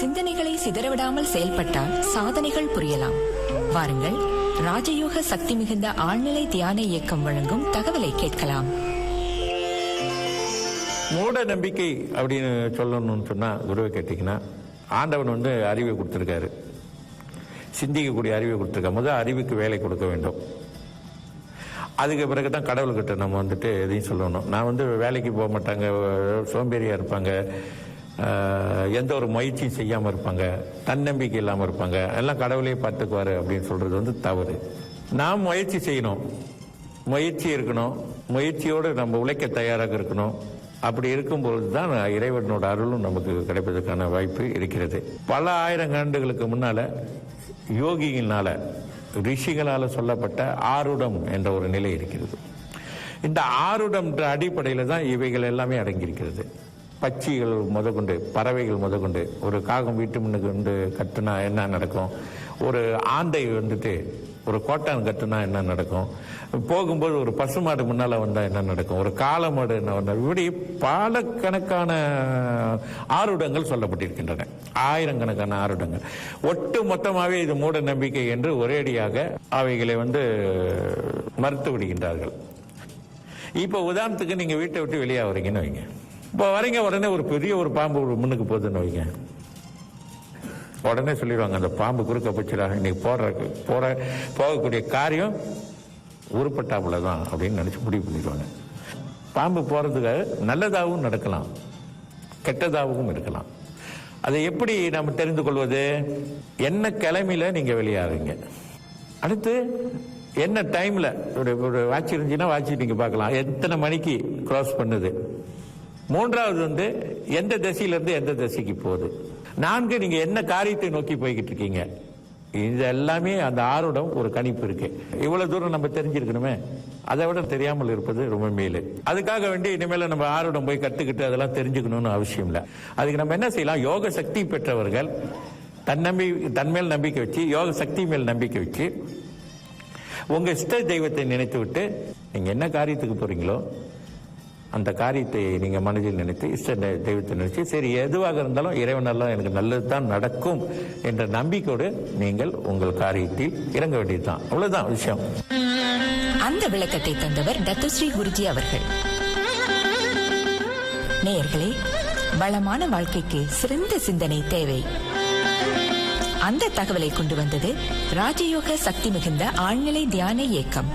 சிந்தனைகளை சிதறவிடாமல் செயல்பட்டால் சாதனைகள் புரியலாம். வாருங்கள், ராஜயோக சக்தி மிகுந்த ஆழ்நிலை தியான இயக்கம் வழங்கும் தகவலை கேட்கலாம். மூட நம்பிக்கை அப்படின்னு சொல்லணும்னு சொன்னா, குருவை கேட்டீங்கன்னா, ஆண்டவன் அறிவை கொடுத்திருக்காரு, சிந்திக்கக்கூடிய அறிவை கொடுத்திருக்காரு. முதல் அறிவுக்கு வேலை கொடுக்க வேண்டும். அதுக்கு பிறகுதான் கடவுள்கிட்ட நம்ம எதையும் சொல்லணும். நான் வேலைக்கு போக மாட்டாங்க, சோம்பேறியா இருப்பாங்க, எந்த ஒரு முயற்சியும் செய்யாமல் இருப்பாங்க, தன்னம்பிக்கை இல்லாமல் இருப்பாங்க, எல்லாம் கடவுளே பார்த்துக்குவாரு அப்படின்னு சொல்றது தவறு. நாம் முயற்சி செய்யணும், முயற்சி இருக்கணும், முயற்சியோடு நம்ம உழைக்க தயாராக இருக்கணும். அப்படி இருக்கும்பொழுது தான் இறைவனோட அருளும் நமக்கு கிடைப்பதற்கான வாய்ப்பு இருக்கிறது. பல ஆயிரம் ஆண்டுகளுக்கு முன்னால யோகியினால, ரிஷிகளால சொல்லப்பட்ட ஆருடம் என்ற ஒரு நிலை இருக்கிறது. இந்த ஆருடம் என்ற அடிப்படையில் தான் இவைகள் எல்லாமே அடங்கியிருக்கிறது. பட்சிகள் முதற்கொண்டு, பறவைகள் முதற்கொண்டு, ஒரு காகம் வீட்டு முன்னுக்கு கட்டுனா என்ன நடக்கும், ஒரு ஆந்தை ஒரு கோட்டான் கட்டுனா என்ன நடக்கும், போகும்போது ஒரு பசுமாடு முன்னால வந்தா என்ன நடக்கும், ஒரு காளமாடு என்ன வந்தா, இப்படி பல கணக்கான ஆருடங்கள் சொல்லப்பட்டிருக்கின்றன. ஆயிரக்கணக்கான ஆருடங்கள். ஒட்டு மொத்தமாகவே இது மூட நம்பிக்கை என்று ஒரேடியாக அவைகளை மறுத்து விடுகின்றார்கள். இப்ப உதாரணத்துக்கு நீங்க வீட்டை விட்டு வெளியே வரீங்கன்னு வைங்க. இப்போ வரீங்க, உடனே ஒரு பெரிய ஒரு பாம்பு முன்னுக்கு போகுதுன்னு வைங்க. உடனே சொல்லிடுவாங்க, அந்த பாம்பு குறுக்க போச்சுடா, இன்னைக்கு போகக்கூடிய காரியம் உருப்பட்டாப்புல தான் அப்படின்னு நினைச்சு முடிவு பண்ணிடுவாங்க. பாம்பு போறதுக்கு நல்லதாகவும் நடக்கலாம், கெட்டதாகவும் இருக்கலாம். அதை எப்படி நம்ம தெரிந்து கொள்வது? என்ன கிழமையில நீங்க வெளியாகிறீங்க, அடுத்து என்ன டைம்ல, ஒரு வாட்ச் இருந்துச்சுன்னா வாட்ச் நீங்க பார்க்கலாம், எத்தனை மணிக்கு கிராஸ் பண்ணுது. மூன்றாவது எந்த திசையிலிருந்து எந்த திசைக்கு போகுது. நான்கு, நீங்க என்ன காரியத்தை நோக்கி போய்கிட்டு இருக்கீங்க. இது எல்லாமே அந்த ஆருடம் ஒரு கணிப்பு இருக்கு. இவ்வளவு தூரம் நம்ம தெரிஞ்சிருக்கணுமே, அதை விட தெரியாமல் இருப்பது ரொம்ப மேலு. அதுக்காக வேண்டி இனிமேல நம்ம ஆருடம் போய் கத்துக்கிட்டு அதெல்லாம் தெரிஞ்சுக்கணும்னு அவசியம் இல்லை. அதுக்கு நம்ம என்ன செய்யலாம்? யோக சக்தி பெற்றவர்கள் தன்மேல் நம்பிக்கை வச்சு, யோக சக்தி மேல் நம்பிக்கை வச்சு, உங்க இஷ்ட தெய்வத்தை நினைத்து விட்டு நீங்க என்ன காரியத்துக்கு போறீங்களோ அந்த காரியத்தை நீங்க மனதில் நினைத்து, இஷ்ட தெய்வத்தை நினைச்சு, சரி எதுவாக இருந்தாலும் இறைவனெல்லாம் எனக்கு நல்லது தான் நடக்கும் என்ற நம்பிக்கையோடு நீங்கள் உங்கள் காரியத்தில் இறங்க வேண்டியதுதான். அவ்வளவுதான் விஷயம். அந்த விளக்கத்தை தந்தவர் டத்துஸ்ரீ குருஜி அவர்கள். நேயர்களே, வளமான வாழ்க்கைக்கு சிறந்த சிந்தனை தேவை. அந்த தகவலை கொண்டு வந்தது ராஜயோக சக்தி மிகுந்த ஆழ்நிலை தியான இயக்கம்.